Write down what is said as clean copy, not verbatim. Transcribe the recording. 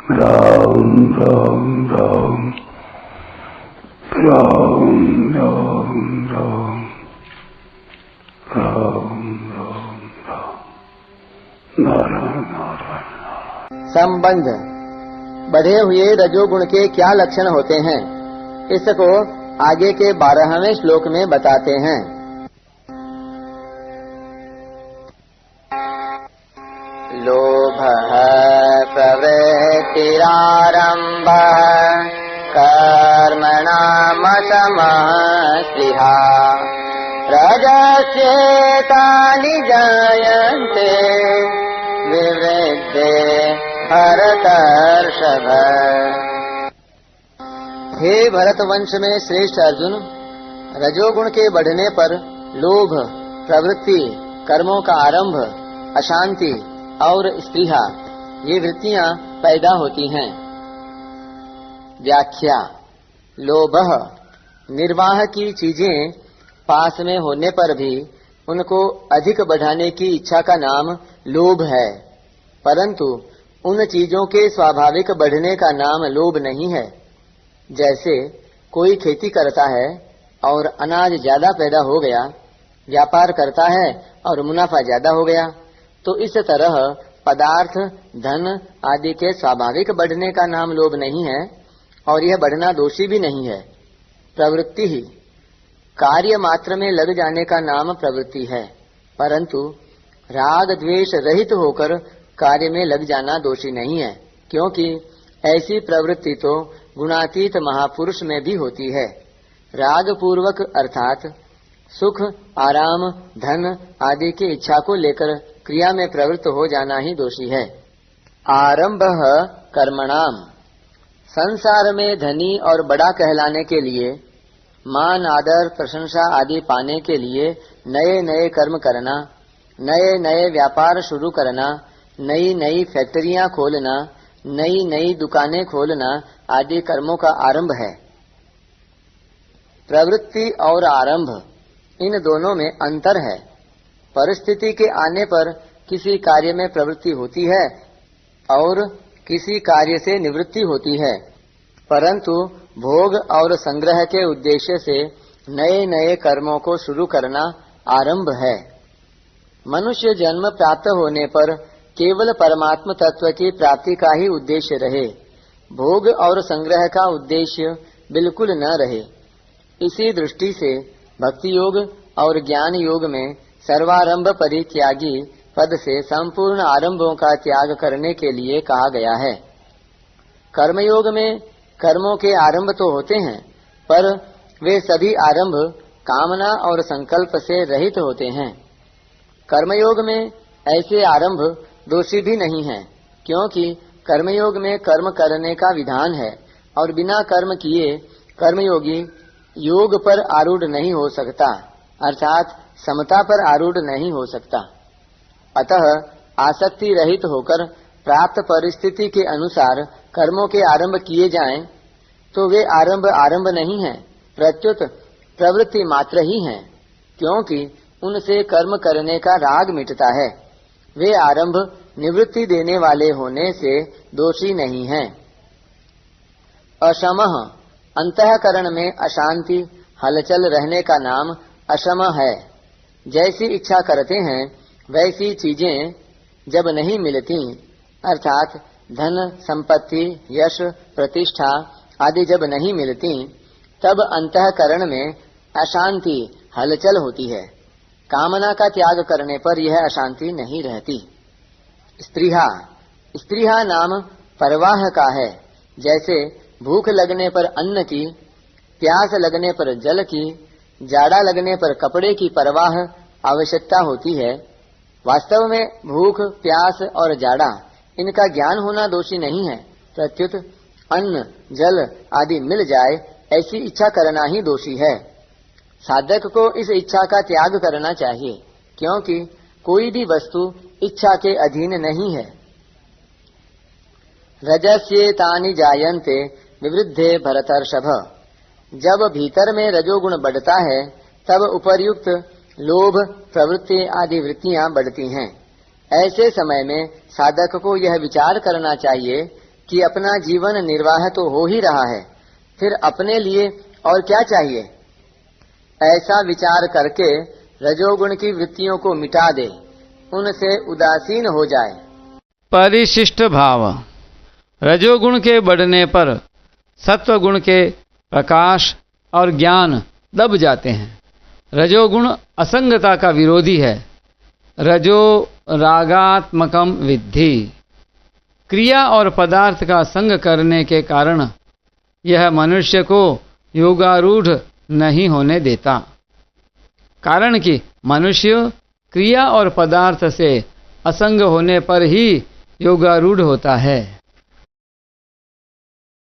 राम राम राम राम राम राम राम राम राम नारायण नारायण। संबंध। बढ़े हुए रजोगुण के क्या लक्षण होते हैं, इसको आगे के 12वें श्लोक में बताते हैं। लोभः प्रवृत्तिरारम्भः कर्मणामशमः स्पृहा रजस्येतानि जायन्ते विविद्धे भरतर्षभ। हे भरतवंश में श्रेष्ठ अर्जुन, रजोगुण के बढ़ने पर लोभ, प्रवृत्ति, कर्मों का आरंभ, अशांति और स्पृहा ये वृत्तियां पैदा होती हैं। व्याख्या। लोभः निर्वाह की चीजें पास में होने पर भी उनको अधिक बढ़ाने की इच्छा का नाम लोभ है, परंतु उन चीजों के स्वाभाविक बढ़ने का नाम लोभ नहीं है। जैसे कोई खेती करता है और अनाज ज्यादा पैदा हो गया, व्यापार करता है और मुनाफा ज्यादा हो गया, तो इस तरह पदार्थ, धन आदि के स्वाभाविक बढ़ने का नाम लोभ नहीं है और यह बढ़ना दोषी भी नहीं है। प्रवृत्ति ही कार्य मात्र में लग जाने का नाम प्रवृत्ति है, परंतु राग द्वेष रहित होकर कार्य में लग जाना दोषी नहीं है, क्योंकि ऐसी प्रवृत्ति तो गुणातीत महापुरुष में भी होती है। राग पूर्वक अर्थात सुख, आराम, धन आदि की इच्छा को लेकर क्रिया में प्रवृत्त हो जाना ही दोषी है। आरंभः कर्मणाम। संसार में धनी और बड़ा कहलाने के लिए, मान आदर प्रशंसा आदि पाने के लिए नए नए कर्म करना, नए नए व्यापार शुरू करना, नई नई फैक्ट्रियां खोलना, नई नई दुकानें खोलना आदि कर्मों का आरंभ है। प्रवृत्ति और आरंभ इन दोनों में अंतर है। परिस्थिति के आने पर किसी कार्य में प्रवृत्ति होती है और किसी कार्य से निवृत्ति होती है, परंतु भोग और संग्रह के उद्देश्य से नए नए कर्मों को शुरू करना आरंभ है। मनुष्य जन्म प्राप्त होने पर केवल परमात्म तत्व की प्राप्ति का ही उद्देश्य रहे, भोग और संग्रह का उद्देश्य बिल्कुल न रहे। इसी दृष्टि से भक्ति योग और ज्ञान योग में सर्वारंभ परित्यागी पद से संपूर्ण आरंभों का त्याग करने के लिए कहा गया है। कर्मयोग में कर्मों के आरंभ तो होते हैं, पर वे सभी आरंभ कामना और संकल्प से रहित होते हैं। कर्मयोग में ऐसे आरंभ दोषी भी नहीं है, क्योंकि कर्मयोग में कर्म करने का विधान है और बिना कर्म किए कर्मयोगी योग पर आरूढ़ नहीं हो सकता, अर्थात समता पर आरूढ़ नहीं हो सकता। अतः आसक्ति रहित होकर प्राप्त परिस्थिति के अनुसार कर्मों के आरंभ किए जाएं, तो वे आरंभ नहीं है, प्रत्युत प्रवृत्ति मात्र ही हैं, क्योंकि उनसे कर्म करने का राग मिटता है। वे आरंभ निवृत्ति देने वाले होने से दोषी नहीं हैं। अशमः अंतःकरण में अशांति, हलचल रहने का नाम अशम है। जैसी इच्छा करते हैं वैसी चीजें जब नहीं मिलती, अर्थात धन, संपत्ति, यश, प्रतिष्ठा आदि जब नहीं मिलती, तब अंतःकरण में अशांति, हलचल होती है। कामना का त्याग करने पर यह अशांति नहीं रहती। स्पृहा। स्पृहा नाम परवाह का है। जैसे भूख लगने पर अन्न की, प्यास लगने पर जल की, जाड़ा लगने पर कपड़े की परवाह आवश्यकता होती है। वास्तव में भूख, प्यास और जाड़ा इनका ज्ञान होना दोषी नहीं है, प्रत्युत अन्न, जल आदि मिल जाए ऐसी इच्छा करना ही दोषी है। साधक को इस इच्छा का त्याग करना चाहिए, क्योंकि कोई भी वस्तु इच्छा के अधीन नहीं है। रजस्येतानि जायन्ते विवृद्धे भरतर्षभ। जब भीतर में रजोगुण बढ़ता है, तब उपर्युक्त लोभ, प्रवृत्ति आदि वृत्तियां बढ़ती हैं। ऐसे समय में साधक को यह विचार करना चाहिए कि अपना जीवन निर्वाह तो हो ही रहा है, फिर अपने लिए और क्या चाहिए। ऐसा विचार करके रजोगुण की वृत्तियों को मिटा दे, उनसे उदासीन हो जाए। परिशिष्ट भाव। रजोगुण के बढ़ने पर सत्वगुण के प्रकाश और ज्ञान दब जाते हैं। रजोगुण असंगता का विरोधी है। रजो रागात्मकम विद्धि। क्रिया और पदार्थ का संग करने के कारण यह मनुष्य को योगारूढ़ नहीं होने देता, कारण कि मनुष्य क्रिया और पदार्थ से असंग होने पर ही योगारूढ़ होता है।